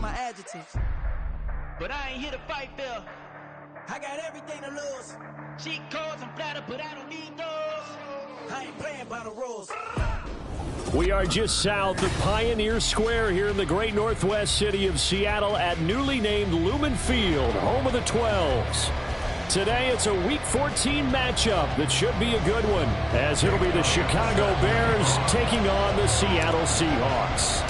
my adjectives. But I ain't here to fight, Bill. I got everything to lose. Cheat codes and flatter, but I don't need those. I ain't playing by the rules. We are just south of Pioneer Square here in the great northwest city of Seattle at newly named Lumen Field, home of the 12s. Today it's a Week 14 matchup that should be a good one, as it'll be the Chicago Bears taking on the Seattle Seahawks.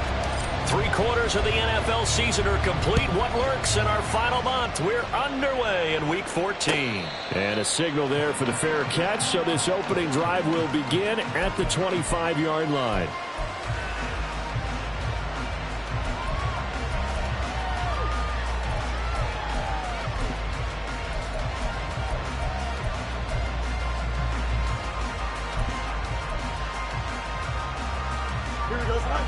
3/4 of the NFL season are complete. What lurks in our final month? We're underway in Week 14. And a signal there for the fair catch, so this opening drive will begin at the 25-yard line. Here we go, son.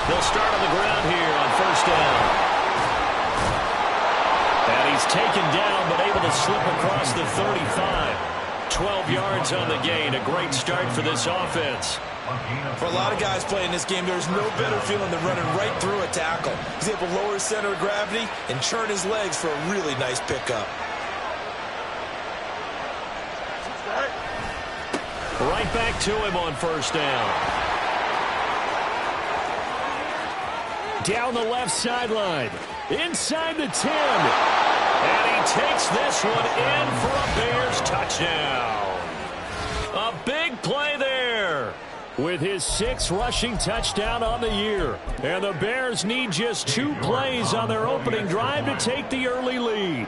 They'll start on the ground here on first down. And he's taken down, but able to slip across the 35. 12 yards on the gain. A great start for this offense. For a lot of guys playing this game, there's no better feeling than running right through a tackle. He's able to lower his center of gravity and churn his legs for a really nice pickup. Right back to him on first down. Down the left sideline. Inside the 10. And he takes this one in for a Bears touchdown. A big play there with his 6th rushing touchdown on the year. And the Bears need just 2 plays on their opening drive to take the early lead.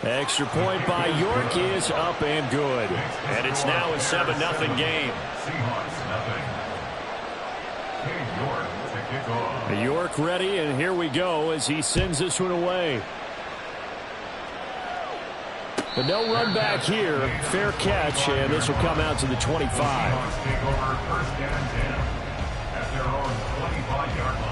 Extra point by York is up and good. And it's now a 7-0 game. York ready, and here we go as he sends this one away. But no run back here. Fair catch, and this will come out to the 25. First down and 10 at their own 25-yard line.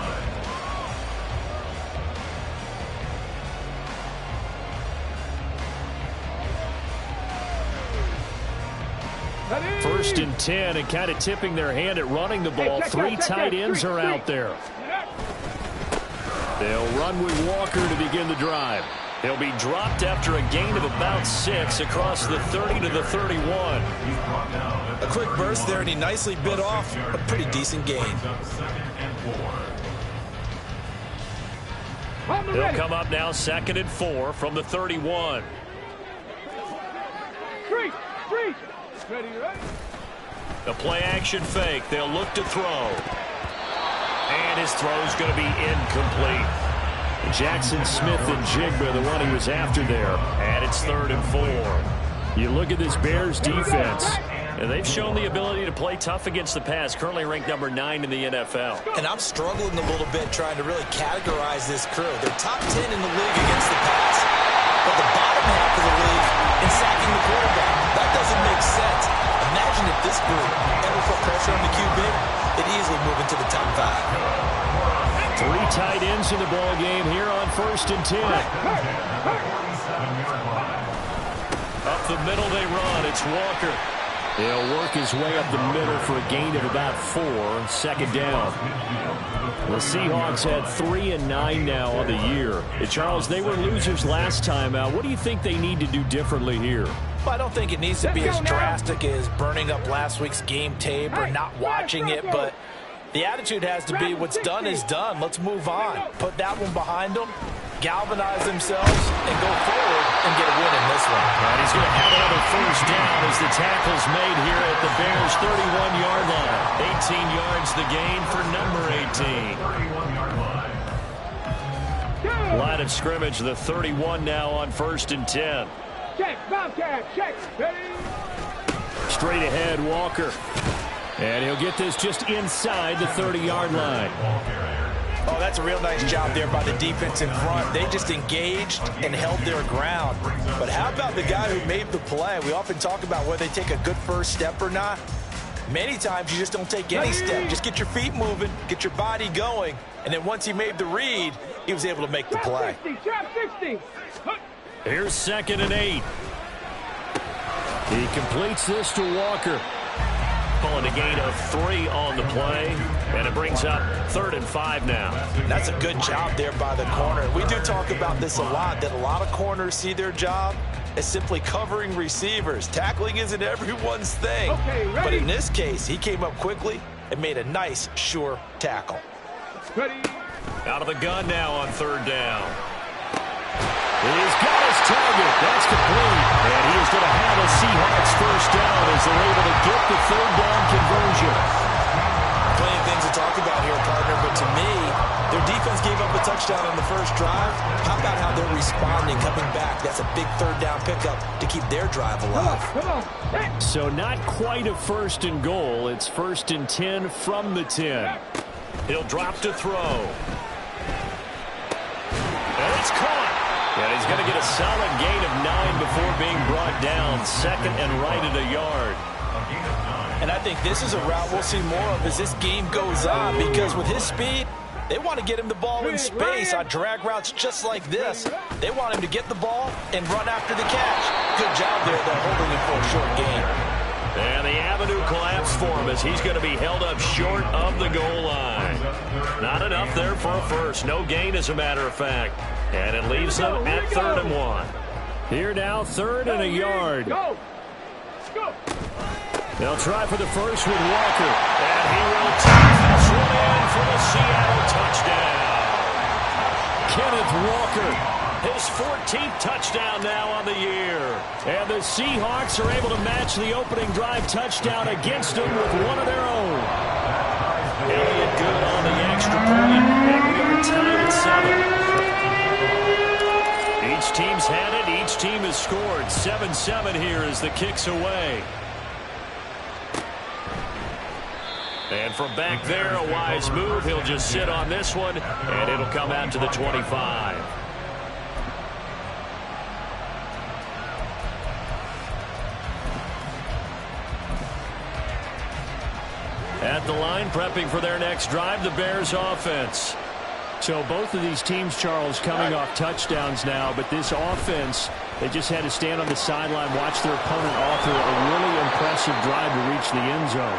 First and 10, and kind of tipping their hand at running the ball. 3 tight ends are out there. They'll run with Walker to begin the drive. He'll be dropped after a gain of about 6 across the 30 to the 31. A quick burst there, and he nicely bit off a pretty decent gain. They'll come up now 2nd and 4 from the 31. The play-action fake. They'll look to throw. And his throw's going to be incomplete. Jackson Smith and Jigba, the one he was after there. And it's 3rd and 4. You look at this Bears defense, and they've shown the ability to play tough against the pass, currently ranked number 9 in the NFL. And I'm struggling a little bit trying to really categorize this crew. They're top 10 in the league against the pass, but the bottom half of the league in sacking the quarterback. That doesn't make sense. Imagine if this group ever put pressure on the QB, it'd easily move into the top 5. 3 tight ends in the ball game here on 1st and 10. Up the middle they run. It's Walker. He'll work his way up the middle for a gain of about 4. 2nd down. The Seahawks had 3 and 9 now on the year. And Charles, they were losers last time out. What do you think they need to do differently here? Well, I don't think it needs to be as drastic as burning up last week's game tape or not watching it, but the attitude has to be what's done is done. Let's move on. Put that one behind them, galvanize themselves, and go forward and get a win in this one. And he's going to have another first down as the tackle's made here at the Bears' 31-yard line. 18 yards the gain for number 18. Line of scrimmage, the 31 now on 1st and 10. Check, Bobcat, check, ready. Straight ahead, Walker. And he'll get this just inside the 30-yard line. Oh, that's a real nice job there by the defense in front. They just engaged and held their ground. But how about the guy who made the play? We often talk about whether they take a good first step or not. Many times you just don't take any step. Just get your feet moving, get your body going, and then once he made the read, he was able to make the play. Trap 60. Here's 2nd and 8. He completes this to Walker. Pulling a gain of 3 on the play, and it brings up 3rd and 5 now. That's a good job there by the corner. We do talk about this a lot, that a lot of corners see their job as simply covering receivers. Tackling isn't everyone's thing. Okay, ready? But in this case, he came up quickly and made a nice, sure tackle. Ready. Out of the gun now on 3rd down. He's got his target. That's complete. And he is going to have a Seahawks 1st down as they're able to get the 3rd down conversion. Plenty of things to talk about here, partner, but to me, their defense gave up a touchdown on the first drive. How about how they're responding, coming back? That's a big 3rd down pickup to keep their drive alive. Come on. Hey. So not quite a 1st and goal. It's 1st and 10 from the 10. He'll drop to throw. And it's caught. And he's going to get a solid gain of 9 before being brought down. 2nd and right at a yard. And I think this is a route we'll see more of as this game goes on, because with his speed, they want to get him the ball in space on drag routes just like this. They want him to get the ball and run after the catch. Good job there, though, holding him for a short gain. And the avenue collapsed for him as he's going to be held up short of the goal line. Not enough there for a first. No gain, as a matter of fact. And it leaves them at 3rd and 1. Here now, 3rd and a yard. Go. Go. They'll try for the first with Walker. And he will take this one in for the Seattle touchdown. Kenneth Walker, his 14th touchdown now on the year. And the Seahawks are able to match the opening drive touchdown against them with one of their own. Elliott good on the extra point, and we are tied at 7. Each team's had it. Each team has scored. 7-7 here as the kick's away. And from back there, a wise move. He'll just sit on this one, and it'll come out to the 25. At the line, prepping for their next drive, the Bears offense. So both of these teams, Charles, coming off touchdowns now, but this offense, they just had to stand on the sideline, watch their opponent author a really impressive drive to reach the end zone.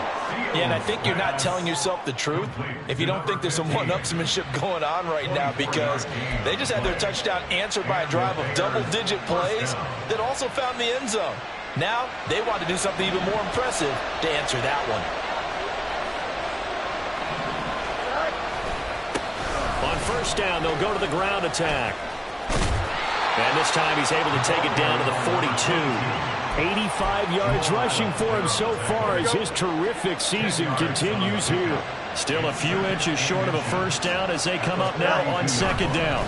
Yeah, and I think you're not telling yourself the truth if you don't think there's some one-upsmanship going on right now, because they just had their touchdown answered by a drive of double-digit plays that also found the end zone. Now they want to do something even more impressive to answer that one. On 1st down, they'll go to the ground attack. And this time he's able to take it down to the 42. 85 yards rushing for him so far as his terrific season continues here. Still a few inches short of a 1st down as they come up now on 2nd down.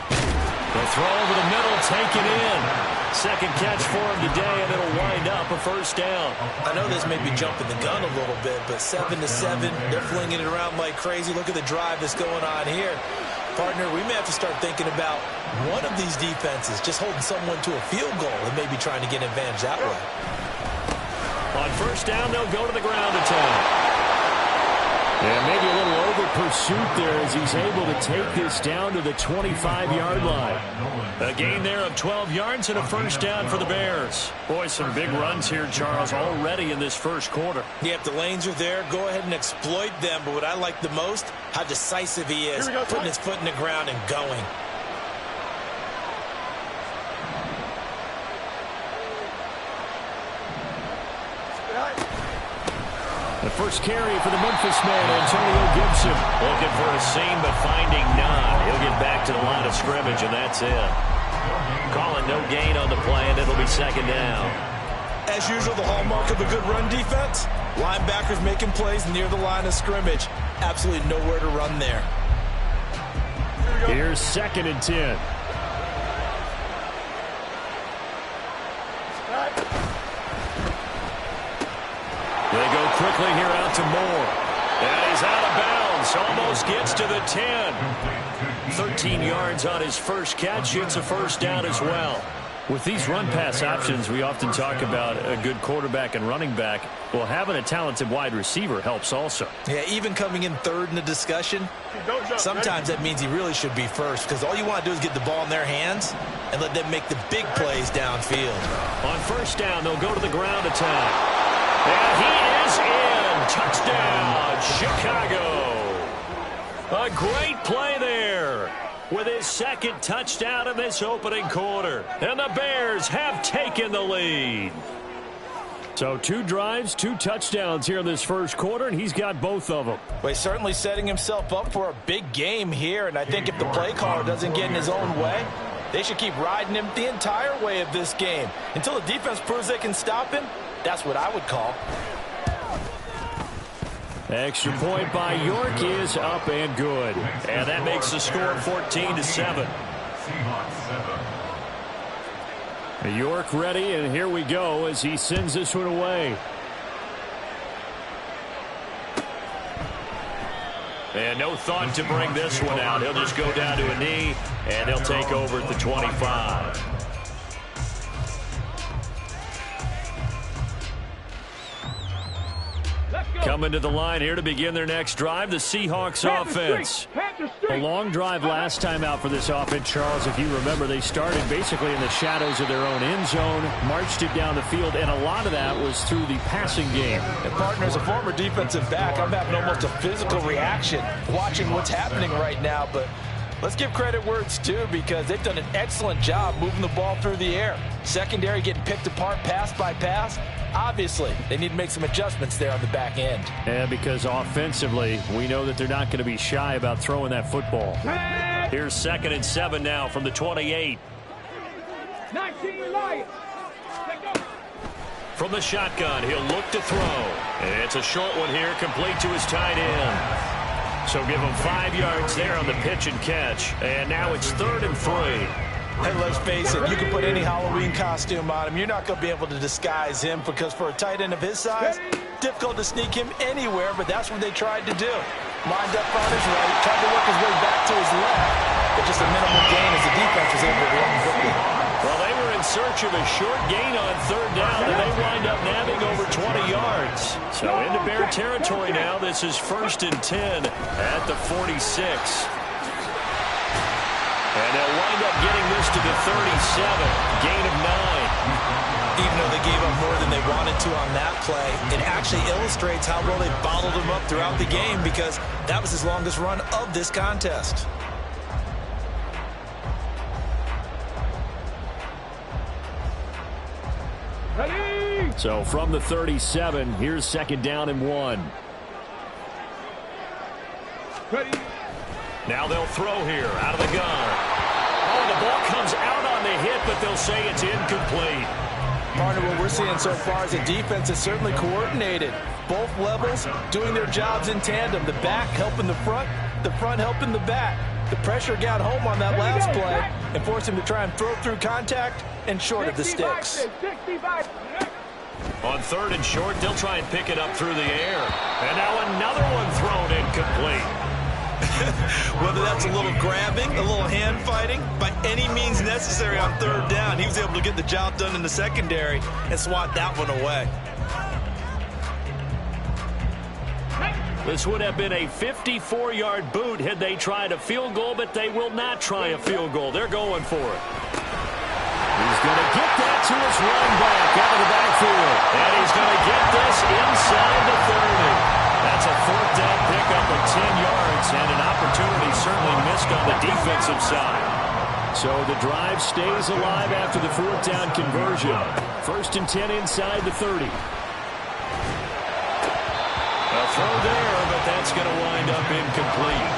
The throw over the middle, taken in. 2nd catch for him today, and it'll wind up a 1st down. I know this may be jumping the gun a little bit, but 7-7, they're flinging it around like crazy. Look at the drive that's going on here. Partner, we may have to start thinking about one of these defenses just holding someone to a field goal and maybe trying to get an advantage that way. On 1st down, they'll go to the ground attack. And maybe a little over pursuit there as he's able to take this down to the 25-yard line. A gain there of 12 yards and a 1st down for the Bears. Boy, some big runs here, Charles, already in this 1st quarter. Yeah, if the lanes are there, go ahead and exploit them. But what I like the most, how decisive he is, putting his foot in the ground and going. The first carry for the Memphis man, Antonio Gibson. Looking for a seam, but finding none. He'll get back to the line of scrimmage, and that's it. Calling no gain on the play, and it'll be 2nd down. As usual, the hallmark of a good run defense, linebackers making plays near the line of scrimmage. Absolutely nowhere to run there. Here's 2nd and 10. They go quickly here out to Moore. And he's out of bounds. Almost gets to the 10. 13 yards on his first catch. It's a 1st down as well. With these run-pass options, we often talk about a good quarterback and running back. Well, having a talented wide receiver helps also. Yeah, even coming in third in the discussion, sometimes that means he really should be first, because all you want to do is get the ball in their hands and let them make the big plays downfield. On first down, they'll go to the ground attack. And he is in. Touchdown, Chicago. A great play there with his second touchdown in this opening quarter. And the Bears have taken the lead. So 2 drives, 2 touchdowns here in this first quarter, and he's got both of them. Well, he's certainly setting himself up for a big game here, and I think if the play caller doesn't get in his own way, they should keep riding him the entire way of this game. Until the defense proves they can stop him, that's what I would call. Extra point by York is up and good. And that makes the score 14-7. Seahawks 7. York ready, and here we go as he sends this one away. And no thought to bring this one out. He'll just go down to a knee, and he'll take over at the 25. Coming to the line here to begin their next drive, the Seahawks offense. A long drive last time out for this offense, Charles. If you remember, they started basically in the shadows of their own end zone, marched it down the field, and a lot of that was through the passing game. And partner, as a former defensive back, I'm having almost a physical reaction watching what's happening right now. But let's give credit where it's due, because they've done an excellent job moving the ball through the air. Secondary getting picked apart pass by pass. Obviously, they need to make some adjustments there on the back end. And because offensively, we know that they're not going to be shy about throwing that football. Here's 2nd and 7 now from the 28. 19 Lions. From the shotgun, he'll look to throw. And it's a short one here, complete to his tight end. So give him 5 yards there on the pitch and catch. And now it's 3rd and 3. Hey, let's face it, you can put any Halloween costume on him. You're not going to be able to disguise him, because for a tight end of his size, difficult to sneak him anywhere, but that's what they tried to do. Lined up on his right, tried to work his way back to his left, but just a minimal gain as the defense was able to react quickly. Well, they were in search of a short gain on 3rd down, and they wind up nabbing over 20 yards. So into Bear territory now. This is 1st and 10 at the 46. And they'll wind up getting this to the 37, gain of 9. Even though they gave up more than they wanted to on that play, it actually illustrates how well they bottled him up throughout the game, because that was his longest run of this contest. Ready? So from the 37, here's 2nd down and 1. Ready? Now they'll throw here out of the gun. Oh, the ball comes out on the hit, but they'll say it's incomplete. Partner, what we're seeing so far is the defense is certainly coordinated. Both levels doing their jobs in tandem. The back helping the front helping the back. The pressure got home on that last play and forced him to try and throw through contact and short of the sticks. 65. On 3rd and short, they'll try and pick it up through the air. And now another one thrown incomplete. Whether that's a little grabbing, a little hand fighting, by any means necessary on 3rd down, he was able to get the job done in the secondary and swat that one away. This would have been a 54-yard boot had they tried a field goal, but they will not try a field goal. They're going for it. He's going to get that to his running back out of the backfield. And he's going to get this inside the 30. That's a 4th down pickup of 10 yards, and an opportunity certainly missed on the defensive side. So the drive stays alive after the 4th down conversion. 1st and 10 inside the 30. A throw there, but that's going to wind up incomplete.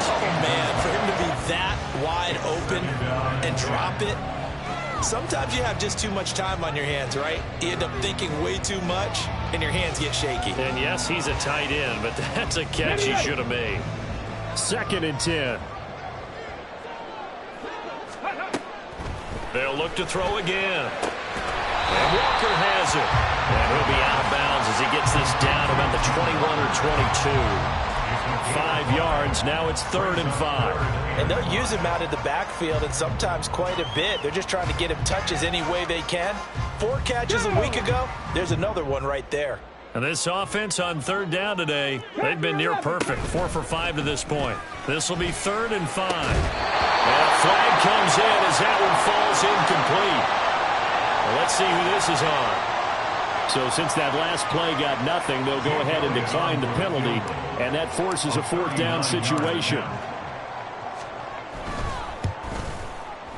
Oh, man, for him to be that wide open and drop it, sometimes you have just too much time on your hands, right? You end up thinking way too much, and your hands get shaky. And yes, he's a tight end, but that's a catch he should have made. 2nd and 10. They'll look to throw again. And Walker has it. And he'll be out of bounds as he gets this down about the 21 or 22. 5 yards. Now it's 3rd and 5. And they'll use him out in the backfield, and sometimes quite a bit. They're just trying to get him touches any way they can. 4 catches a week ago. There's another one right there. And this offense on 3rd down today, they've been near perfect. 4 for 5 to this point. This will be 3rd and 5. And a flag comes in as that one falls incomplete. Well, let's see who this is on. So since that last play got nothing, they'll go ahead and decline the penalty, and that forces a 4th down situation.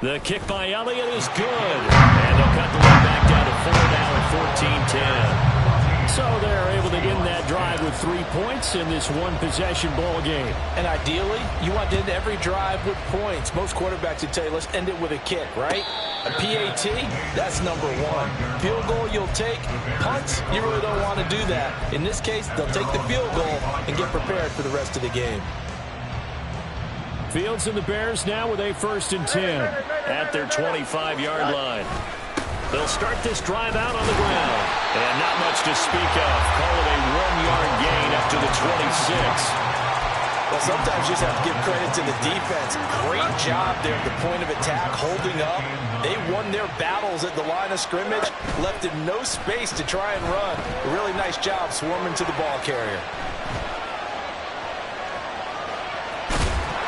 The kick by Elliott is good. And they'll cut the lead back down to 4 now at 14-10. So they're able to end that drive with 3 points in this one-possession ball game. And ideally, you want to end every drive with points. Most quarterbacks would tell you, let's end it with a kick, right? A PAT, that's number 1. Field goal you'll take. Punts, you really don't want to do that. In this case, they'll take the field goal and get prepared for the rest of the game. Fields and the Bears now with a 1st and 10 at their 25-yard line. They'll start this drive out on the ground. And not much to speak of. Call it a 1-yard gain up to the 26. Well, sometimes you just have to give credit to the defense. Great job there at the point of attack, holding up. They won their battles at the line of scrimmage, left in no space to try and run. A really nice job swarming to the ball carrier.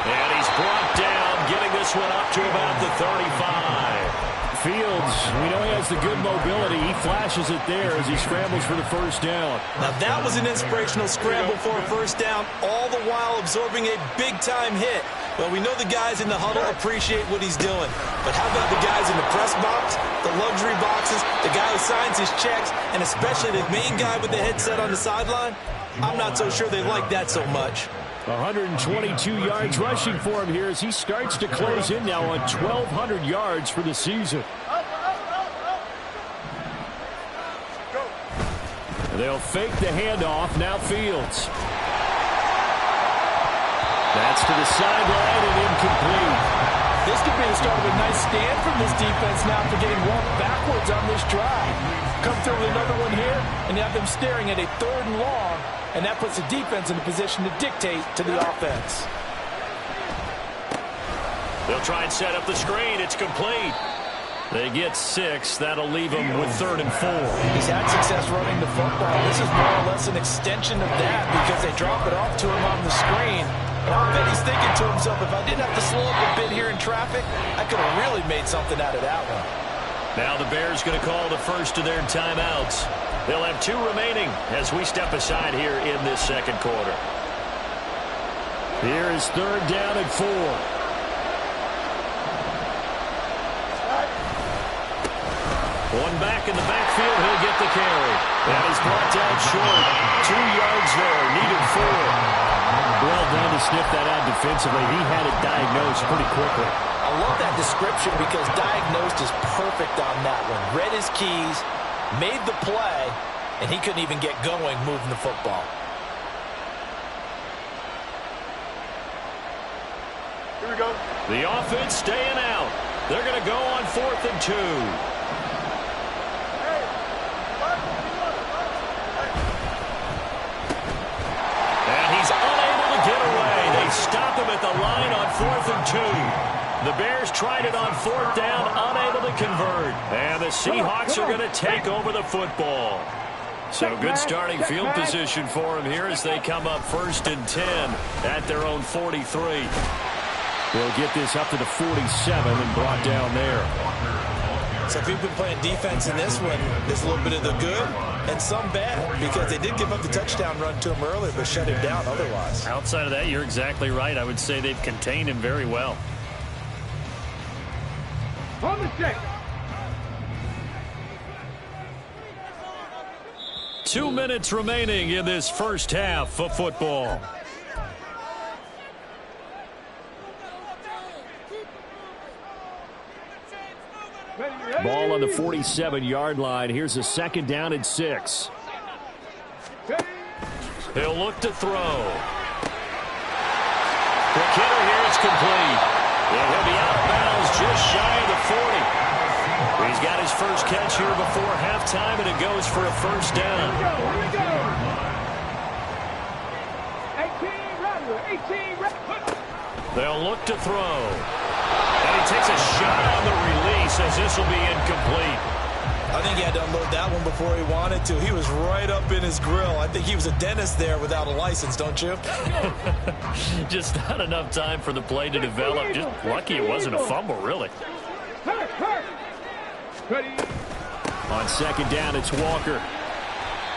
And he's brought down, getting this one up to about the 35. Fields, we know he has the good mobility. He flashes it there as he scrambles for the 1st down. Now that was an inspirational scramble for a 1st down, all the while absorbing a big-time hit. Well, we know the guys in the huddle appreciate what he's doing. But how about the guys in the press box, the luxury boxes, the guy who signs his checks, and especially the main guy with the headset on the sideline? I'm not so sure they like that so much. 122 yards rushing for him here as he starts to close in now on 1,200 yards for the season. They'll fake the handoff. Now Fields. That's to the sideline and incomplete. This could be the start of a nice stand from this defense now for getting walked backwards on this drive. Come through with another one here, and you have them staring at a 3rd and long, and that puts the defense in a position to dictate to the offense. They'll try and set up the screen. It's complete. They get 6. That'll leave them with 3rd and 4. He's had success running the football. This is more or less an extension of that because they drop it off to him on the screen. And I bet he's thinking to himself, if I didn't have to slow up a bit here in traffic, I could have really made something out of that one. Now the Bears going to call the first of their timeouts. They'll have 2 remaining as we step aside here in this 2nd quarter. Here is 3rd down and 4. One back in the backfield, he'll get the carry. That is brought down short. 2 yards there, needed 4. Well done to sniff that out defensively. He had it diagnosed pretty quickly. I love that description because diagnosed is perfect on that one. Read his keys, made the play, and he couldn't even get going moving the football. Here we go. The offense staying out. They're going to go on 4th and 2. Stop him at the line on 4th and 2. The Bears tried it on 4th down, unable to convert. And the Seahawks are going to take over the football. So good starting field position for them here as they come up 1st and 10 at their own 43. They'll get this up to the 47 and brought down there. So if you've been playing defense in this one, there's a little bit of the good and some bad because they did give up the touchdown run to him earlier but shut him down otherwise. Outside of that, you're exactly right. I would say they've contained him very well. On the check. 2 minutes remaining in this first half of football. Ball on the 47-yard line. Here's a 2nd down and 6. He'll look to throw. The kicker here is complete. And he'll be out of bounds just shy of the 40. He's got his first catch here before halftime, and it goes for a 1st down. Here we go. 18, They'll look to throw. And he takes a shot on the release as this will be incomplete. I think he had to unload that one before he wanted to. He was right up in his grill. I think he was a dentist there without a license, don't you? Just not enough time for the play to develop. Just lucky it wasn't a fumble, really. On second down, it's Walker.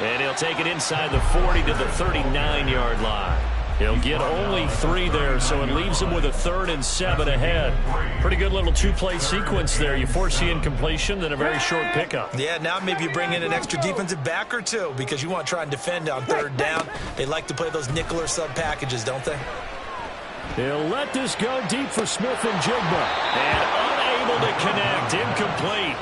And he'll take it inside the 40 to the 39-yard line. He'll get only 3 there, so it leaves him with a 3rd and 7 ahead. Pretty good little 2-play sequence there. You force the incompletion, then a very short pickup. Yeah, now maybe you bring in an extra defensive back or 2 because you want to try and defend on 3rd down. They like to play those nickel or sub packages, don't they? He'll let this go deep for Smith and Jigba. And unable to connect, incomplete.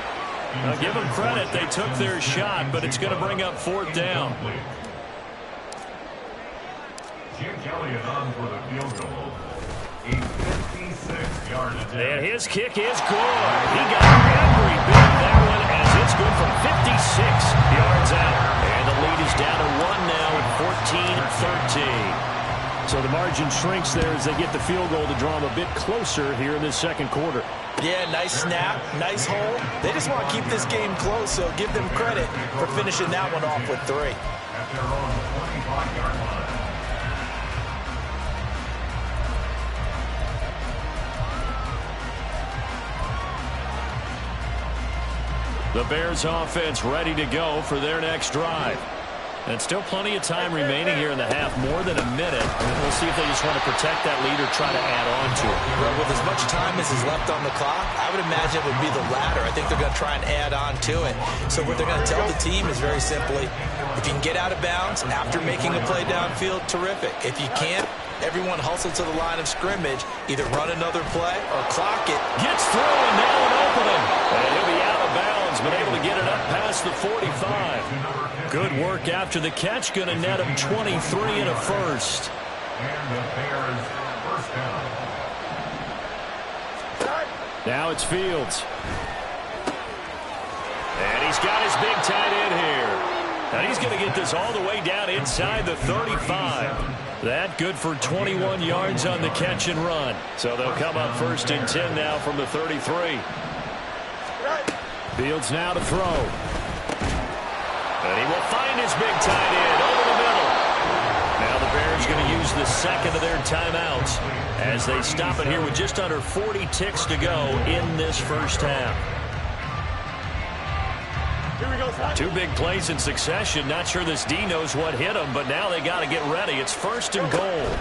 Now give them credit, they took their shot, but it's going to bring up 4th down. Jim Kelly is on for the field goal. A 56-yard attempt. And his kick is good. He got every bit of that one as it's good from 56 yards out. And the lead is down to 1 now at 14-13. So the margin shrinks there as they get the field goal to draw them a bit closer here in this second quarter. Yeah, nice snap, nice hole. They just want to keep this game close, so give them credit for finishing that one off with 3. At their own 25-yard line. The Bears offense ready to go for their next drive. And still plenty of time remaining here in the half, more than a minute. We'll see if they just want to protect that lead or try to add on to it. Well, with as much time as is left on the clock, I would imagine it would be the latter. I think they're going to try and add on to it. So what they're going to tell the team is very simply, if you can get out of bounds after making a play downfield, terrific. If you can't, everyone hustle to the line of scrimmage, either run another play or clock it. Gets through and now an opening. And he'll be out of bounds, but able to get it up past the 45. Good work after the catch. Going to net him 23 and a first. And the Bears first down. Now it's Fields. And he's got his big tight end here. And he's going to get this all the way down inside the 35. That good for 21 yards on the catch and run. So they'll come up 1st and 10 now from the 33. Fields now to throw. And he will find his big tight end over the middle. Now the Bears going to use the second of their timeouts as they stop it here with just under 40 ticks to go in this first half. 2 big plays in succession. Not sure this D knows what hit him, but now they got to get ready. It's 1st and goal.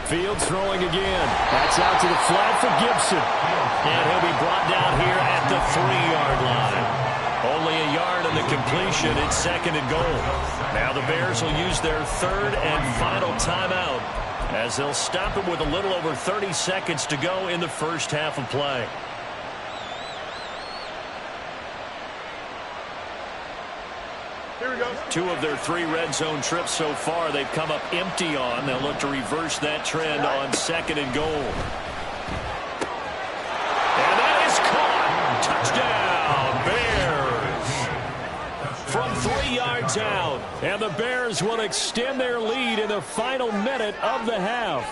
Fields throwing again. That's out to the flat for Gibson. And he'll be brought down here at the 3-yard line. Only a yard on the completion. It's 2nd and goal. Now the Bears will use their 3rd and final timeout as they'll stop it with a little over 30 seconds to go in the first half of play. Here we go. 2 of their 3 red zone trips so far they've come up empty on. They'll look to reverse that trend on 2nd and goal. And that is caught. Touchdown, Bears. From 3 yards out. And the Bears will extend their lead in the final minute of the half.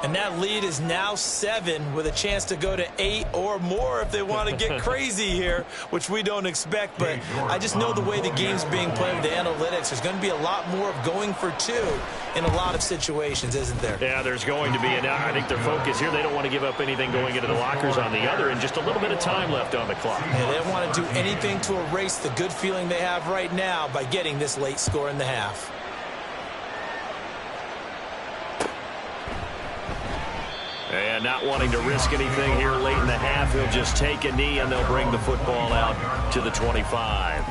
And that lead is now 7 with a chance to go to 8 or more if they want to get crazy here, which we don't expect. But I just know the way the game's being played with the analytics, there's going to be a lot more of going for 2 in a lot of situations, isn't there? Yeah, there's going to be. And I think their focus here, they don't want to give up anything going into the lockers on the other, and just a little bit of time left on the clock. Yeah, they don't want to do anything to erase the good feeling they have right now by getting this late score in the half. And not wanting to risk anything here late in the half, he'll just take a knee and they'll bring the football out to the 25.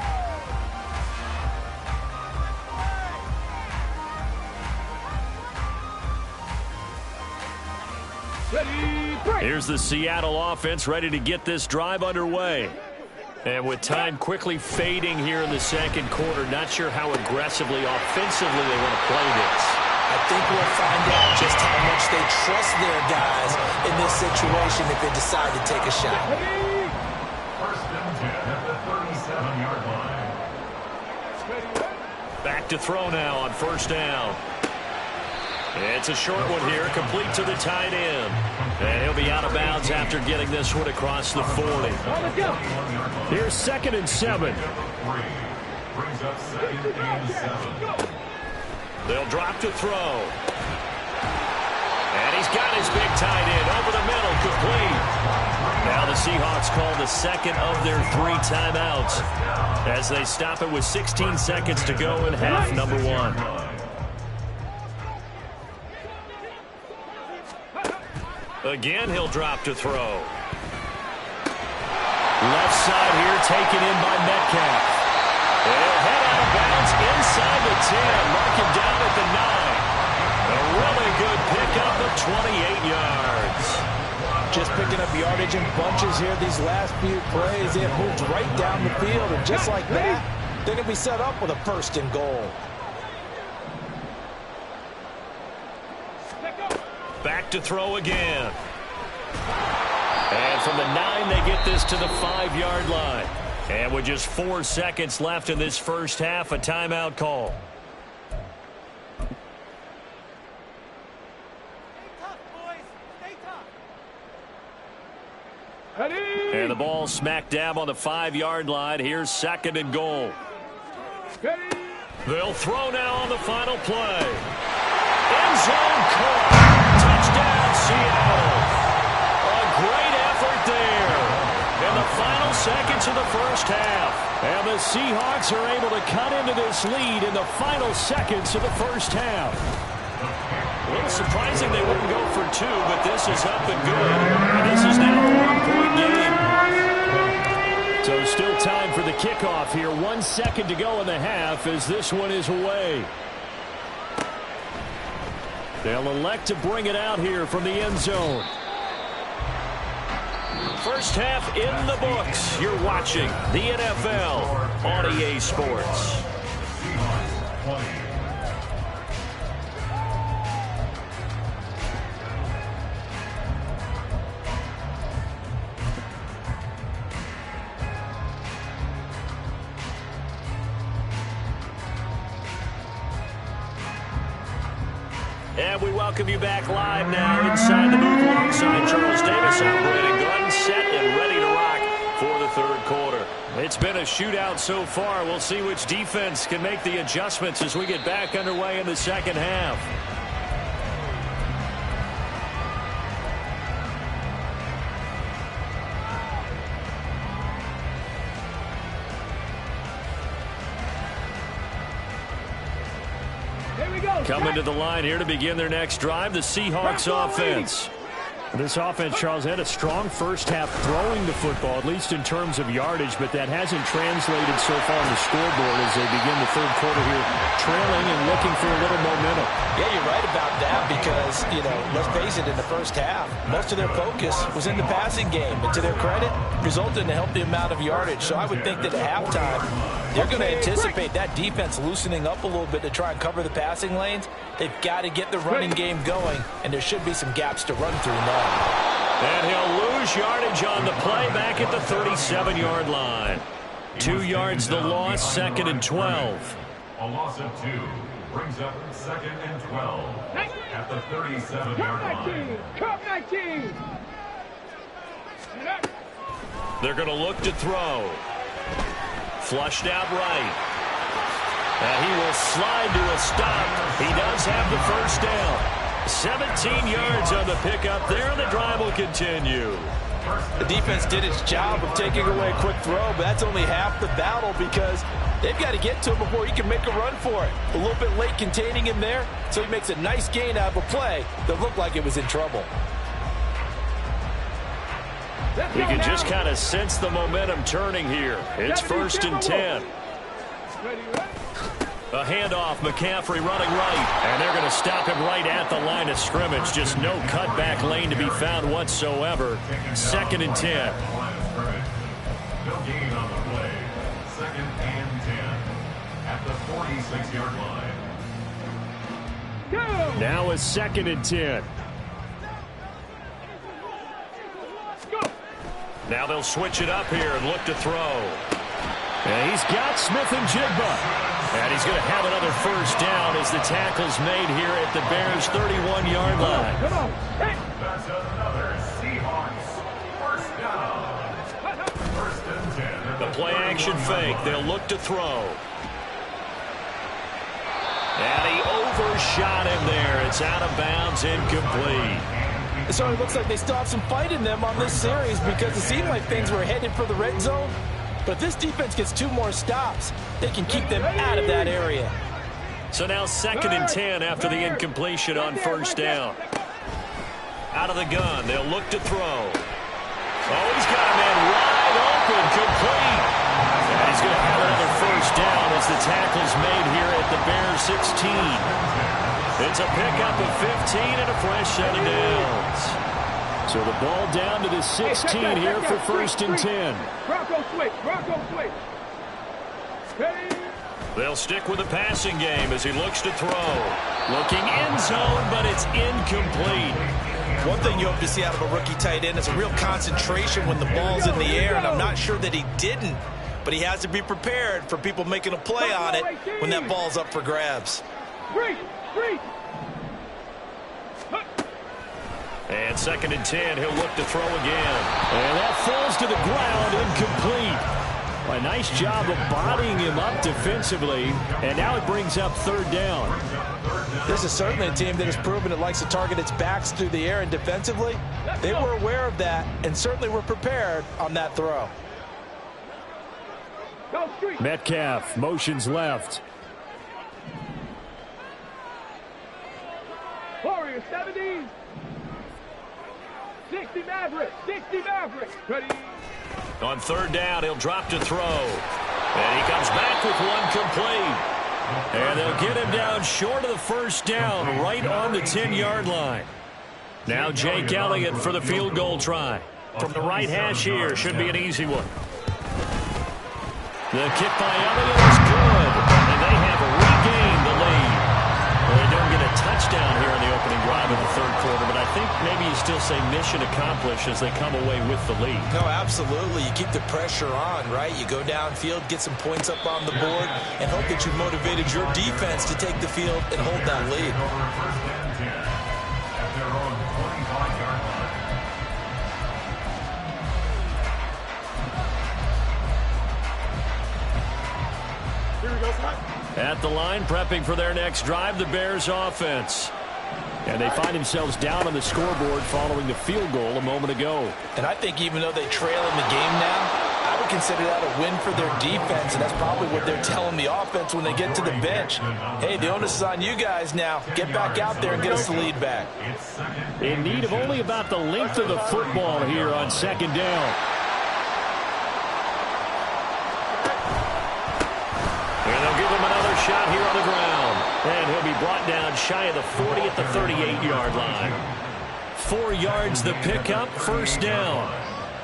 Here's the Seattle offense ready to get this drive underway. And with time quickly fading here in the second quarter, not sure how aggressively, offensively they want to play this. I think we'll find out just how much they trust their guys in this situation if they decide to take a shot. 1st and 10 at the 37-yard line. Back to throw now on 1st down. It's a short one here, complete to the tight end. And he'll be out of bounds after getting this one across the 40. Here's 2nd and 7. Brings up 2nd and 7. They'll drop to throw. And he's got his big tight end over the middle, complete. Now the Seahawks call the second of their 3 timeouts as they stop it with 16 seconds to go in half number 1. Again, he'll drop to throw. Left side here taken in by Metcalf. They'll head out of bounds inside the 10. Mark him down at the 9. A really good pickup of 28 yards. Just picking up yardage in bunches here these last few plays. They have moved right down the field, and just like that, they're going to be set up with a 1st and goal. Back to throw again. And from the 9, they get this to the 5-yard line. And with just 4 seconds left in this first half, a timeout call. And the ball smack dab on the 5-yard line. Here's 2nd and goal. They'll throw now on the final play. End zone caught. Touchdown, Seattle. A great effort there in the final seconds of the first half. And the Seahawks are able to cut into this lead in the final seconds of the first half. A little surprising they wouldn't go for 2, but this is up and good. And this is now a 1-point game. So still time for the kickoff here. 1 second to go in the half as this one is away. They'll elect to bring it out here from the end zone. First half in the books. You're watching the NFL on EA Sports. And we welcome you back live now inside the booth alongside Charles Davis. I'm Brandon Gordon, set and ready to rock for the 3rd quarter. It's been a shootout so far. We'll see which defense can make the adjustments as we get back underway in the second half. Coming to the line here to begin their next drive, the Seahawks offense. This offense, Charles, had a strong first half throwing the football, at least in terms of yardage, but that hasn't translated so far on the scoreboard as they begin the 3rd quarter here, trailing and looking for a little momentum. Yeah, you're right about that because, let's face it, in the first half, most of their focus was in the passing game. And to their credit, resulted in a healthy amount of yardage. So I would think that at halftime, they're going to anticipate that defense loosening up a little bit to try and cover the passing lanes. They've got to get the running game going, and there should be some gaps to run through now. And he'll lose yardage on the play back at the 37-yard line. 2 yards the loss, 2nd and 12. A loss of 2 brings up 2nd and 12 at the 37-yard line. Cup 19. They're going to look to throw. Flushed out right. And he will slide to a stop. He does have the first down. 17 yards on the pickup there, and the drive will continue. The defense did its job of taking away a quick throw, but that's only half the battle because they've got to get to him before he can make a run for it. A little bit late containing him there, so he makes a nice gain out of a play that looked like it was in trouble. You can just kind of sense the momentum turning here. It's 1st and 10. A handoff, McCaffrey running right, and they're going to stop him right at the line of scrimmage. Just no cutback lane to be found whatsoever. 2nd and 10. No gain on the play. 2nd and 10 at the 46-yard line. Now a 2nd and 10. Now they'll switch it up here and look to throw. And he's got Smith and Jigba. And he's going to have another first down as the tackle's made here at the Bears' 31-yard line. That's another Seahawks first down. First and 10. The play-action fake. They'll look to throw. And he overshot him there. It's out of bounds, incomplete. It certainly looks like they still have some fight in them on this series because it seemed like things were headed for the red zone. But if this defense gets 2 more stops, they can keep them out of that area. So now 2nd and 10 after the incompletion on first down. Out of the gun, they'll look to throw. Oh, he's got a man wide open, complete. And he's going to have another first down as the tackle's made here at the Bears 16. It's a pickup of 15 and a fresh set of downs. So the ball down to the 16 here for 1st and 10. Bronco switch. Ready? They'll stick with the passing game as he looks to throw. Looking end zone, but it's incomplete. One thing you hope to see out of a rookie tight end is a real concentration when the ball's in the air, and I'm not sure that he didn't, but he has to be prepared for people making a play on it when that ball's up for grabs. Free. And 2nd and 10, he'll look to throw again. And that falls to the ground, incomplete. A nice job of bodying him up defensively, and now it brings up 3rd down. This is certainly a team that has proven it likes to target its backs through the air and defensively. They were aware of that and certainly were prepared on that throw. Metcalf motions left. Warriors 70. 60 Maverick. Ready? On 3rd down, he'll drop to throw. And he comes back with one complete. And they'll get him down short of the first down, right on the 10-yard line. Now Jake Elliott for the field goal try. From the right hash here, should be an easy one. The kick by Elliott is good. And they have regained the lead. Well, they don't get a touchdown here in the opening drive of the 3rd quarter, but I think maybe you still say mission accomplished as they come away with the lead. No, absolutely. You keep the pressure on, right? You go downfield, get some points up on the board, and hope that you motivated your defense to take the field and hold that lead. First and 10 at their own 25-yard line. Here we go, Scott. At the line, prepping for their next drive, the Bears offense. And they find themselves down on the scoreboard following the field goal a moment ago. And I think even though they trail in the game now, I would consider that a win for their defense, and that's probably what they're telling the offense when they get to the bench. Hey, the onus is on you guys now. Get back out there and get us the lead back. In need of only about the length of the football here on 2nd down. And they'll give him another shot here on the ground. And he'll be brought down shy of the 40 at the 38-yard line. 4 yards the pickup, first down.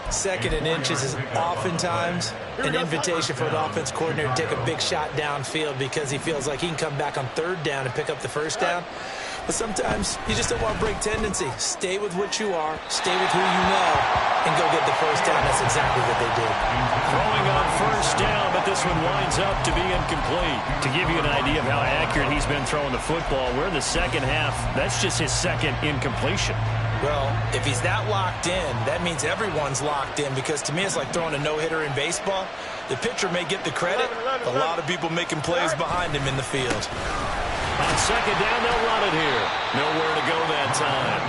2nd and inches is oftentimes an invitation for an offense coordinator to take a big shot downfield because he feels like he can come back on 3rd down and pick up the first down. But sometimes you just don't want to break tendency. Stay with what you are, stay with who you know, and go get the first down. That's exactly what they did. Throwing on first down, but this one winds up to be incomplete. To give you an idea of how accurate he's been throwing the football, we're in the 2nd half. That's just his 2nd incompletion. Well, if he's that locked in, that means everyone's locked in, because to me it's like throwing a no-hitter in baseball. The pitcher may get the credit, a lot of people making plays behind him in the field. On 2nd down, they'll run it here. Nowhere to go that time.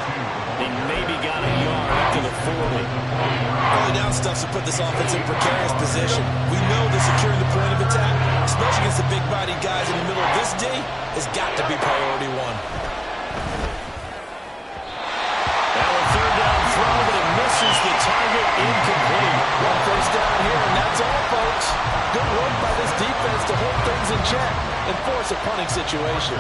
He maybe got a yard up to the 40. Early down stuff to put this offense in precarious position. We know that securing the point of attack, especially against the big-bodied guys in the middle of this day, has got to be priority one. Now a 3rd down throw, but it misses the target, incomplete. One first down here, and that's all, folks. Good work by this defense to hold things in check and force a punting situation.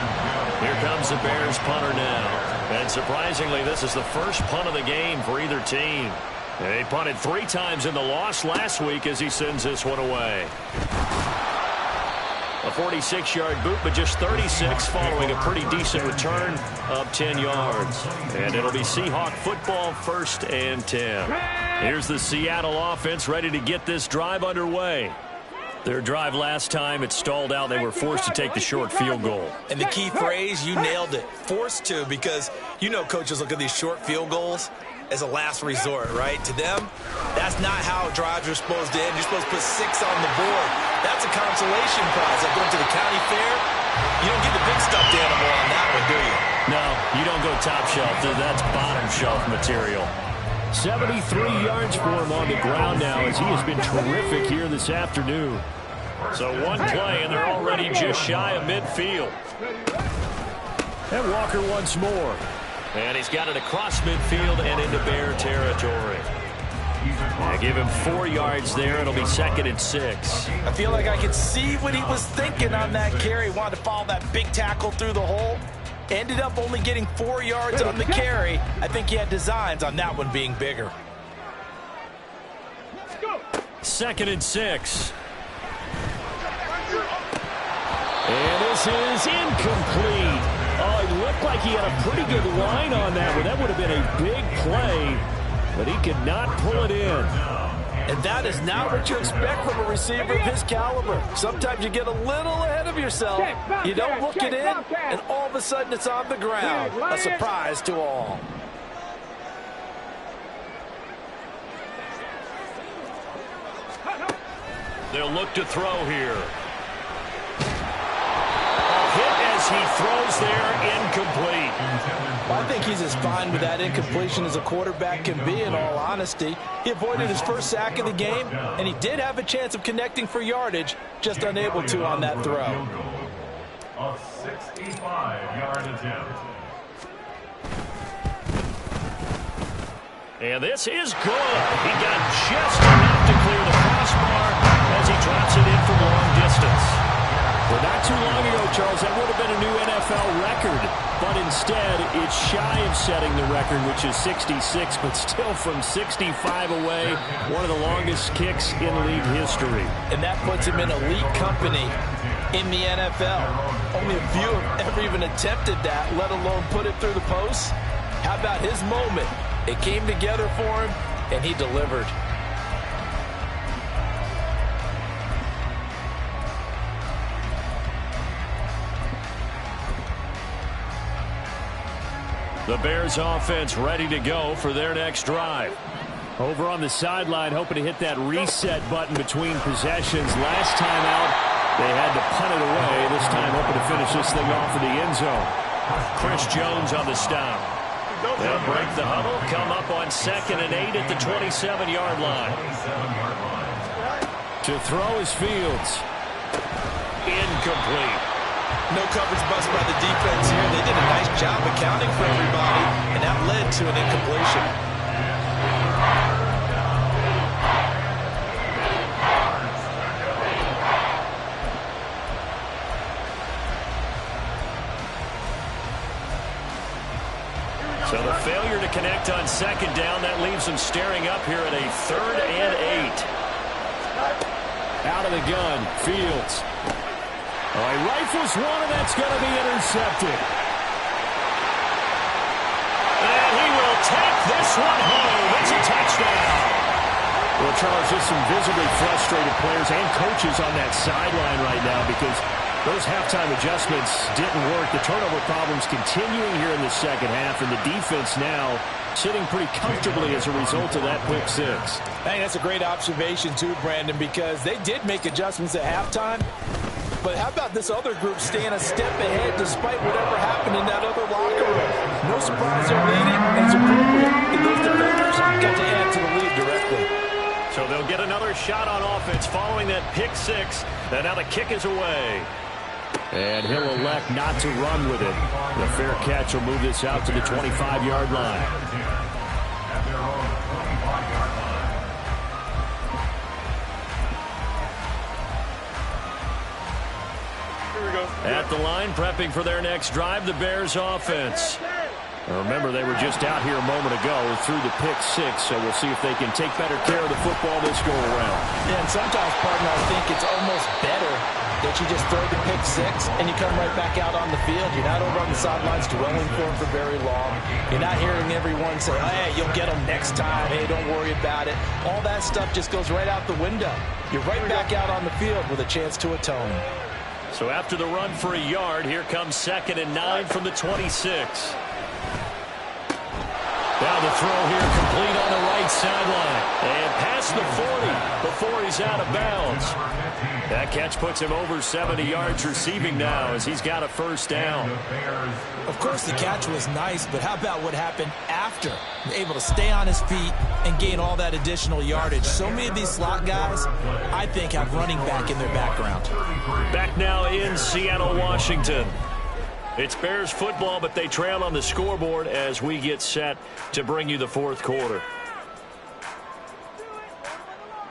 Here comes the Bears punter now. And surprisingly, this is the first punt of the game for either team. They punted 3 times in the loss last week as he sends this one away. A 46-yard boot, but just 36 following a pretty decent return of 10 yards. And it'll be Seahawk football, 1st and 10. Here's the Seattle offense ready to get this drive underway. Their drive last time, it stalled out. They were forced to take the short field goal. And the key phrase, you nailed it, forced to, because you know coaches look at these short field goals as a last resort, right? To them, that's not how drives are supposed to end. You're supposed to put 6 on the board. That's a consolation prize. Like going to the county fair, you don't get the big stuffed animal on that one, do you? No, you don't go top shelf. That's bottom shelf material. 73 yards for him on the ground now as he has been terrific here this afternoon. So one play, and they're already just shy of midfield. And Walker once more. And he's got it across midfield and into Bear territory. They give him 4 yards there. It'll be 2nd and 6. I feel like I could see what he was thinking on that carry. Wanted to follow that big tackle through the hole. Ended up only getting 4 yards on the carry. I think he had designs on that one being bigger. 2nd and 6. And this is incomplete. Oh, it looked like he had a pretty good line on that one. That would have been a big play, but he could not pull it in. And that is not what you expect from a receiver of his caliber. Sometimes you get a little ahead of yourself. You don't look it in, and all of a sudden it's on the ground. A surprise to all. They'll look to throw here. Hit as he throws there, incomplete. Well, I think he's as fine with that incompletion as a quarterback can be, in all honesty. He avoided his first sack of the game, and he did have a chance of connecting for yardage, just unable to on that throw. A 65-yard attempt. And this is good. He got just enough to clear the crossbar as he drops it in from long distance. Well, not too long ago, Charles, that would have been a new NFL record. But instead, it's shy of setting the record, which is 66, but still from 65 away, one of the longest kicks in league history. And that puts him in elite company in the NFL. Only a few have ever even attempted that, let alone put it through the posts. How about his moment? It came together for him, and he delivered. The Bears offense ready to go for their next drive. Over on the sideline, hoping to hit that reset button between possessions. Last time out, they had to punt it away. This time, hoping to finish this thing off in the end zone. Chris Jones on the stop. They'll break the huddle, come up on 2nd and 8 at the 27-yard line. To throw is Fields. Incomplete. No coverage bust by the defense here. They did a nice job accounting for everybody, and that led to an incompletion. So the failure to connect on 2nd down, that leaves them staring up here at a 3rd and 8. Out of the gun, Fields. Oh, he rifles one, and that's going to be intercepted. And he will take this one home. It's a touchdown. Well, Charles, just some visibly frustrated players and coaches on that sideline right now because those halftime adjustments didn't work. The turnover problems continuing here in the second half, and the defense now sitting pretty comfortably as a result of that pick 6. Hey, that's a great observation too, Brandon, because they did make adjustments at halftime. But how about this other group staying a step ahead despite whatever happened in that other locker room? No surprise they're leading, and it's appropriate. And those defenders got to add to the lead directly. So they'll get another shot on offense following that pick 6. And now the kick is away. And he'll elect not to run with it. The fair catch will move this out to the 25-yard line. At their own 25-yard line. At the line, prepping for their next drive, the Bears offense. Remember, they were just out here a moment ago through the pick six, so we'll see if they can take better care of the football this go-around. Yeah, and sometimes, partner, I think it's almost better that you just throw the pick six and you come right back out on the field. You're not over on the sidelines dwelling for him for very long. You're not hearing everyone say, hey, you'll get him next time. Hey, don't worry about it. All that stuff just goes right out the window. You're right back out on the field with a chance to atone. So after the run for a yard, here comes 2nd and 9 from the 26. Now the throw here complete on the right sideline. And past the 40 before he's out of bounds. That catch puts him over 70 yards receiving now as he's got a first down. Of course, the catch was nice, but how about what happened after? Able to stay on his feet and gain all that additional yardage. So many of these slot guys, I think, have running back in their background. Back now in Seattle, Washington. It's Bears football, but they trail on the scoreboard as we get set to bring you the fourth quarter.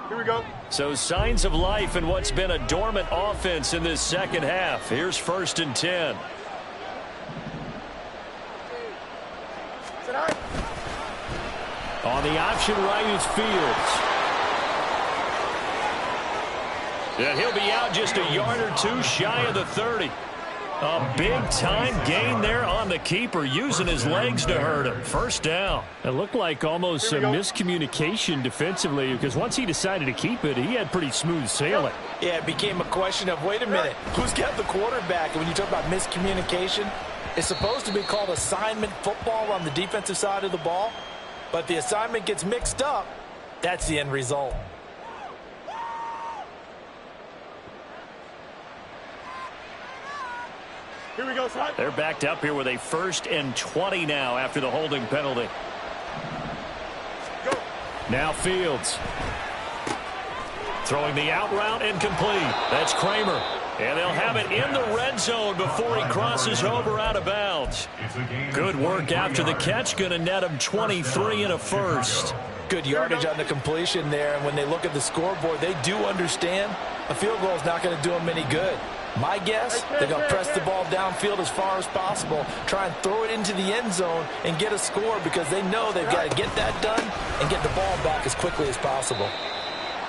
Here we go. So signs of life in what's been a dormant offense in this second half. Here's 1st and 10. On the option right is Fields. And he'll be out just a yard or two shy of the 30. A big-time gain there on the keeper, using his legs to hurt him. First down. It looked like almost some miscommunication defensively, because once he decided to keep it, he had pretty smooth sailing. Yeah, it became a question of, wait a minute, who's got the quarterback? And when you talk about miscommunication, it's supposed to be called assignment football on the defensive side of the ball, but the assignment gets mixed up. That's the end result. Here we go, son. They're backed up here with a 1st and 20 now after the holding penalty. Go. Now Fields. Throwing the out route incomplete. That's Kramer. And they'll have it in the red zone before he crosses over out of bounds. Good work after the catch. Going to net him 23 and a first. Good yardage on the completion there. And when they look at the scoreboard, they do understand a field goal is not going to do them any good. My guess, they're going to press the ball downfield as far as possible, try and throw it into the end zone and get a score because they know they've got to get that done and get the ball back as quickly as possible.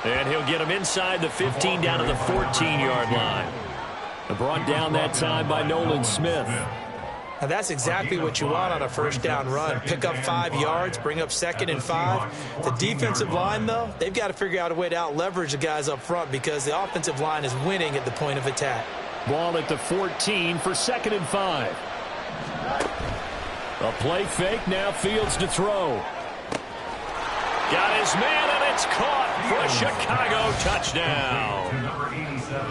And he'll get him inside the 15 down to the 14-yard line. Brought down that time by Nolan Smith. Now that's exactly what you want on a first down run. Pick up 5 yards, bring up 2nd and 5. The defensive line, though, they've got to figure out a way to out-leverage the guys up front because the offensive line is winning at the point of attack. Ball at the 14 for 2nd and 5. A play fake, now Fields to throw. Got his man, and it's caught for a Chicago touchdown.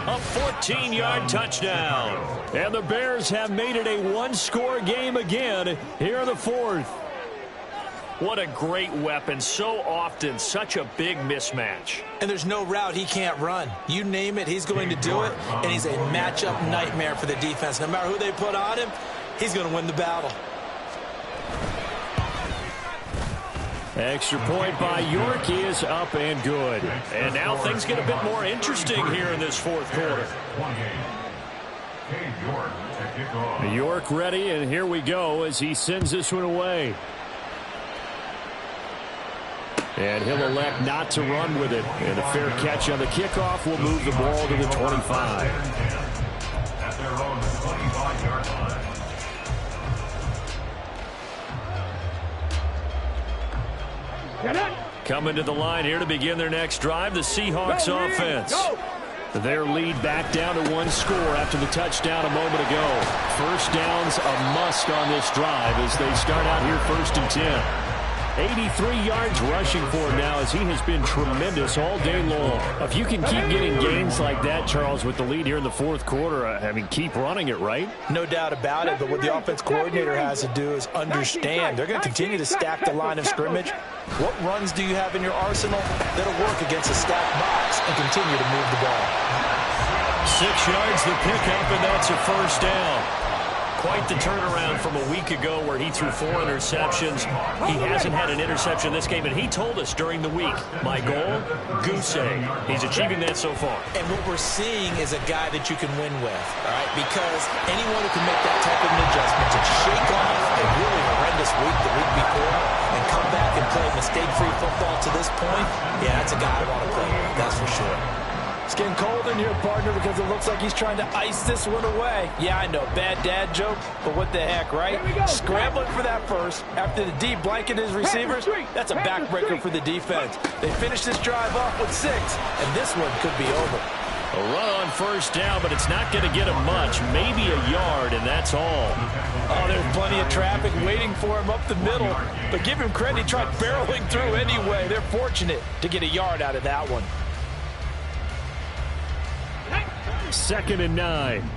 A 14-yard touchdown. And the Bears have made it a one-score game again here in the fourth. What a great weapon. So often, such a big mismatch. And there's no route he can't run. You name it, he's going to do it. And he's a matchup nightmare for the defense. No matter who they put on him, he's going to win the battle. Extra point by York is up and good. And now things get a bit more interesting here in this fourth quarter. York ready, and here we go as he sends this one away. And he'll elect not to run with it. And a fair catch on the kickoff will move the ball to the 25. At their own 25-yard line. Coming to the line here to begin their next drive, the Seahawks offense. Their lead back down to 1 score after the touchdown a moment ago. First down's a must on this drive as they start out here 1st and 10. 83 yards rushing for him now as he has been tremendous all day long. If you can keep getting gains like that, Charles, with the lead here in the fourth quarter, I mean, keep running it, right? No doubt about it, but what the offense coordinator has to do is understand. They're going to continue to stack the line of scrimmage. What runs do you have in your arsenal that'll work against a stacked box and continue to move the ball? 6 yards the pickup, and that's a first down. quite the turnaround from a week ago where he threw 4 interceptions. He hasn't had an interception this game, and he told us during the week, my goal, goose egg. He's achieving that so far. And what we're seeing is a guy that you can win with, all right? Because anyone who can make that type of an adjustment to shake off a really horrendous week the week before and come back and play mistake-free football to this point, yeah, that's a guy I want to play with, that's for sure. It's getting cold in here, partner, because it looks like he's trying to ice this one away. Yeah, I know, bad dad joke, but what the heck, right? Scrambling for that first after the D blanket his receivers, that's a backbreaker for the defense. They finished this drive off with 6, and this one could be over. A run on first down, but it's not going to get him much, maybe a yard, and that's all. Oh, there's plenty of traffic waiting for him up the middle, but give him credit, he tried barreling through anyway. They're fortunate to get a yard out of that one. 2nd and 9.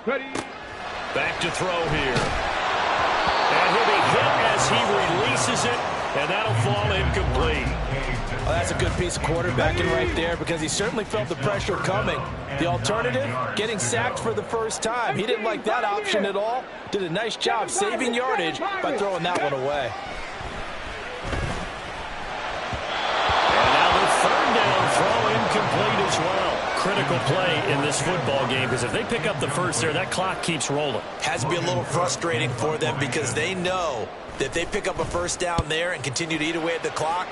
Ready. Back to throw here. And he'll be hit as he releases it, and that'll fall incomplete. Well, that's a good piece of quarterbacking right there because he certainly felt the pressure coming. The alternative, getting sacked for the first time. He didn't like that option at all. Did a nice job saving yardage by throwing that one away. Throw incomplete as well. Critical play in this football game because if they pick up the first there, that clock keeps rolling. Has to be a little frustrating for them because they know that if they pick up a first down there and continue to eat away at the clock,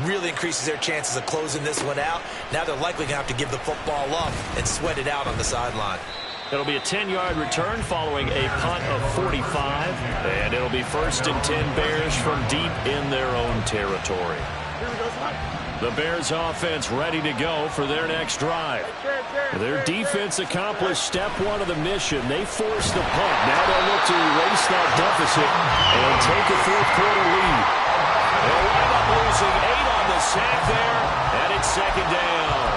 really increases their chances of closing this one out. Now they're likely going to have to give the football up and sweat it out on the sideline. It'll be a 10-yard return following a punt of 45, and it'll be 1st and 10 Bears from deep in their own territory. Here we go, son. The Bears offense ready to go for their next drive. Their defense accomplished step 1 of the mission. They forced the punt. Now they'll look to erase that deficit and take a 4th quarter lead. They'll wind up losing 8 on the sack there, and it's 2nd down.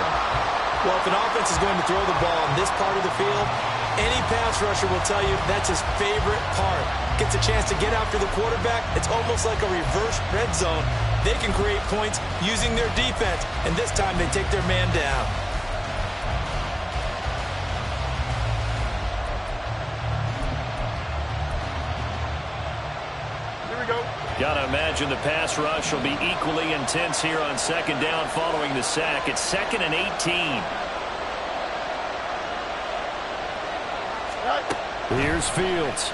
Well, if an offense is going to throw the ball in this part of the field, any pass rusher will tell you that's his favorite part. Gets a chance to get after the quarterback. It's almost like a reverse red zone. They can create points using their defense, and this time they take their man down. Here we go. Gotta imagine the pass rush will be equally intense here on 2nd down following the sack. It's 2nd and 18. Here's Fields.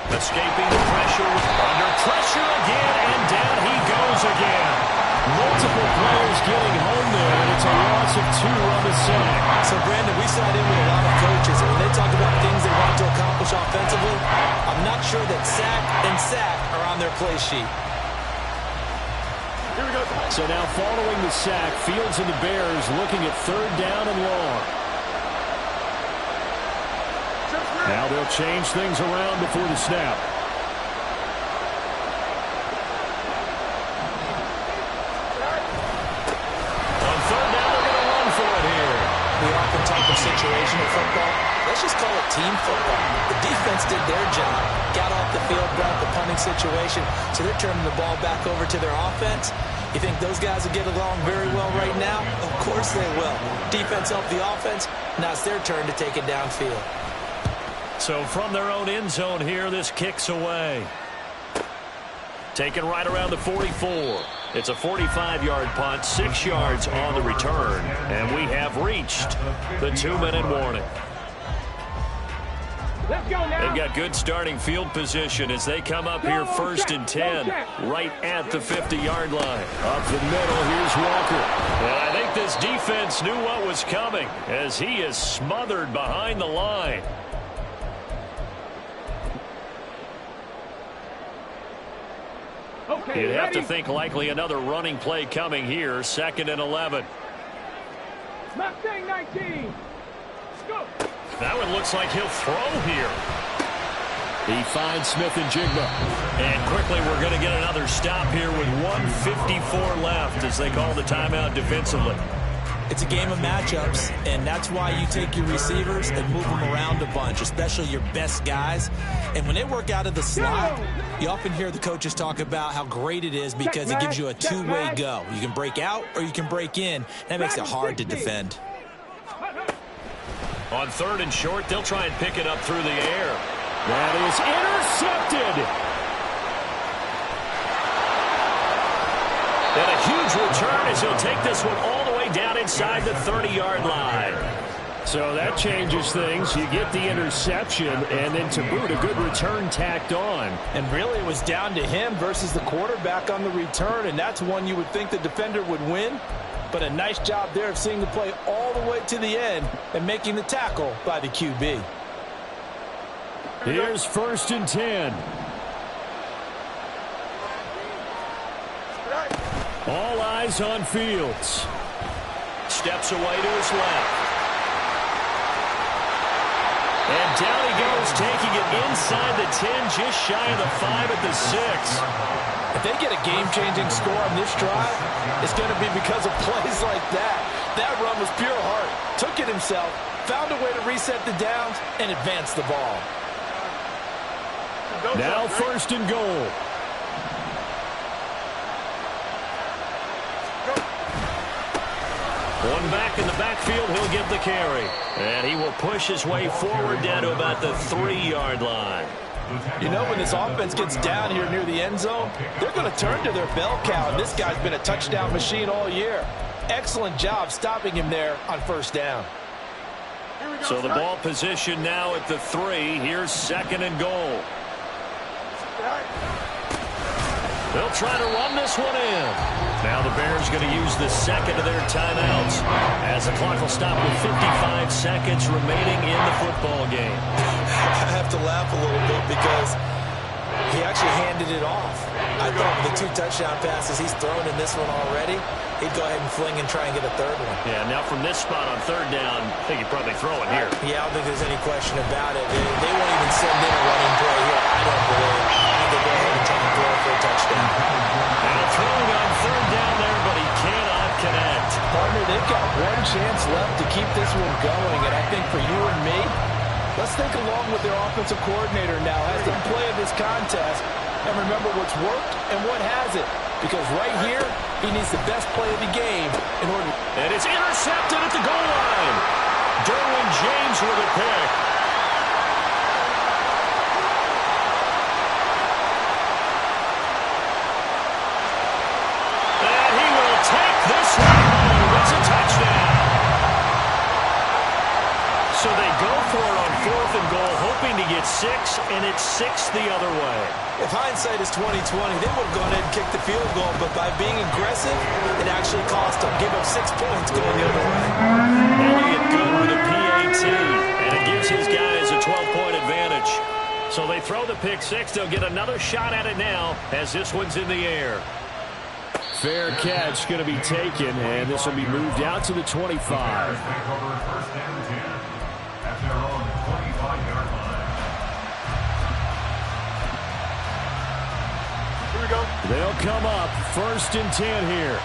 Escaping the pressure, under pressure again, and down he goes again. Multiple players getting home there, and it's a loss of 2 on the sack. So, Brandon, we sat in with a lot of coaches, and when they talk about things they want to accomplish offensively, I'm not sure that sack and sack are on their play sheet. Here we go. So now following the sack, Fields and the Bears looking at 3rd down and long. Now they'll change things around before the snap. On 3rd down, they're going to run for it here. We often talk of situational football. Let's just call it team football. The defense did their job. Got off the field, brought the punting situation, so they're turning the ball back over to their offense. You think those guys will get along very well right now? Of course they will. Defense helped the offense. Now it's their turn to take it downfield. So from their own end zone here, this kicks away. Taken right around the 44. It's a 45-yard punt, 6 yards on the return, and we have reached the 2-minute warning. Let's go now. They've got good starting field position as they come up here 1st and 10, right at the 50-yard line. Up the middle, here's Walker. And I think this defense knew what was coming as he is smothered behind the line. Okay, You'd have ready? to think likely another running play coming here, 2nd and 11. Mustang 19. Go. That one looks like he'll throw here. He finds Smith and Jigba. And quickly we're going to get another stop here with 1:54 left as they call the timeout defensively. It's a game of matchups, and that's why you take your receivers and move them around a bunch, especially your best guys. And when they work out of the slot, you often hear the coaches talk about how great it is because it gives you a two-way go. You can break out or you can break in. That makes it hard to defend. On 3rd and short, they'll try and pick it up through the air. That is intercepted. And a huge return as he'll take this one all the way down inside the 30-yard line. So that changes things. You get the interception, and then to boot, a good return tacked on. And really, it was down to him versus the quarterback on the return, and that's one you would think the defender would win. But a nice job there of seeing the play all the way to the end and making the tackle by the QB. Here's 1st and 10. All eyes on Fields. Steps away to his left. And down he goes, taking it inside the 10, just shy of the 5 at the 6. If they get a game-changing score on this drive, it's going to be because of plays like that. That run was pure heart. Took it himself, found a way to reset the downs, and advance the ball. Now 1st and goal. One back in the backfield, he'll get the carry. And he will push his way forward down to about the 3-yard line. You know, when this offense gets down here near the end zone, they're going to turn to their bell cow, and this guy's been a touchdown machine all year. Excellent job stopping him there on 1st down. So the ball position now at the 3. Here's 2nd and goal. They'll try to run this one in. Now the Bears going to use the 2nd of their timeouts as the clock will stop with 55 seconds remaining in the football game. I have to laugh a little bit because he actually handed it off. I thought with the 2 touchdown passes he's thrown in this one already, he'd go ahead and fling and try and get a 3rd one. Yeah, now from this spot on 3rd down, I think he'd probably throw it here. Yeah, I don't think there's any question about it. They won't even send in a running play here, I don't believe. I think they'll go ahead and try and throw it for a touchdown. Now throwing on 3rd down there, but he cannot connect. Partner, they've got one chance left to keep this one going, and I think for you and me, let's think along with their offensive coordinator now as they play in this contest and remember what's worked and what hasn't. Because right here, he needs the best play of the game in order to... And it's intercepted at the goal line. Derwin James with a pick. And he will take this one home. It's a touchdown. So they go for it on 4th and goal, hoping to get 6, and it's 6 the other way. If hindsight is 20/20, they would have gone ahead and kicked the field goal, but by being aggressive, it actually cost them. Give up 6 points going the other way. Elliott good with a PAT, and it gives his guys a 12-point advantage. So they throw the pick 6. They'll get another shot at it now as this one's in the air. Fair catch going to be taken, and this will be moved out to the 25. At their own 25-yard line. Here we go. They'll come up 1st and 10 here.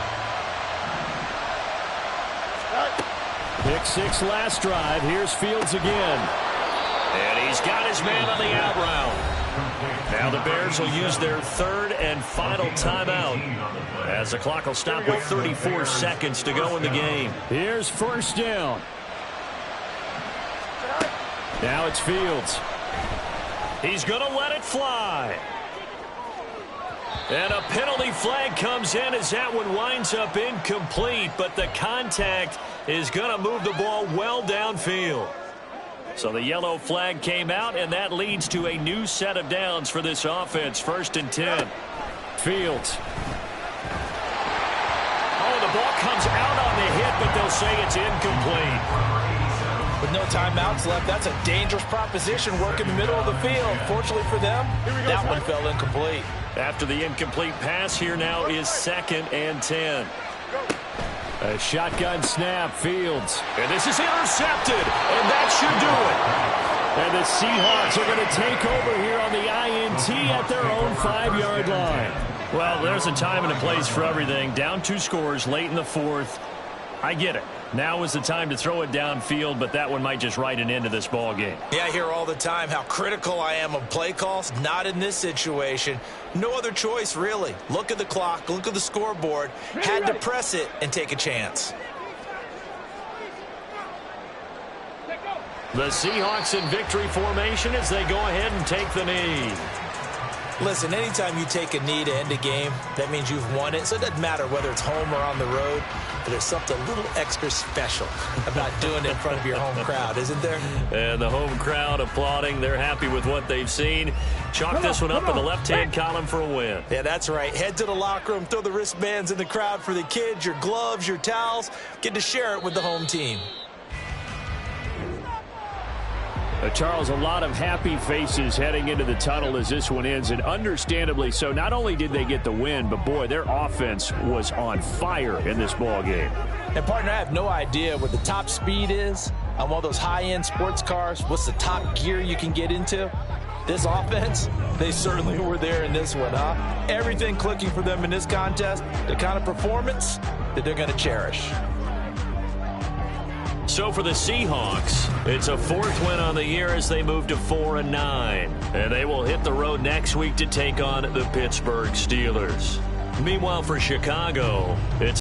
Pick 6 last drive. Here's Fields again. And he's got his man on the out route. Now the Bears will use their 3rd and final timeout as the clock will stop with 34 seconds to go in the game. Here's 1st down. Now it's Fields. He's going to let it fly. And a penalty flag comes in as that one winds up incomplete, but the contact is going to move the ball well downfield. So the yellow flag came out, and that leads to a new set of downs for this offense. 1st and 10. Fields. Oh, the ball comes out on the hit, but they'll say it's incomplete. With no timeouts left, that's a dangerous proposition. Work in the middle of the field. Fortunately for them, that one fell incomplete. After the incomplete pass, here now is 2nd and 10. A shotgun snap, Fields. And this is intercepted, and that should do it. And the Seahawks are going to take over here on the INT at their own 5-yard line. Well, there's a time and a place for everything. Down 2 scores late in the 4th. I get it. Now is the time to throw it downfield, but that one might just write an end to this ball game. Yeah, I hear all the time how critical I am of play calls. Not in this situation. No other choice, really. Look at the clock. Look at the scoreboard. Had to press it and take a chance. The Seahawks in victory formation as they go ahead and take the knee. Listen, anytime you take a knee to end a game, that means you've won it. So it doesn't matter whether it's home or on the road, but there's something a little extra special about doing it in front of your home crowd, isn't there? And the home crowd applauding. They're happy with what they've seen. Chalk this one up in the left-hand column for a win. Yeah, that's right. Head to the locker room, throw the wristbands in the crowd for the kids, your gloves, your towels. Get to share it with the home team. Charles, a lot of happy faces heading into the tunnel as this one ends, and understandably so. Not only did they get the win, but, boy, their offense was on fire in this ball game. And, partner, I have no idea what the top speed is on one of those high-end sports cars. What's the top gear you can get into? This offense, they certainly were there in this one, huh? Everything clicking for them in this contest, the kind of performance that they're going to cherish. So for the Seahawks, it's a 4th win on the year as they move to 4-9. And they will hit the road next week to take on the Pittsburgh Steelers. Meanwhile, for Chicago, it's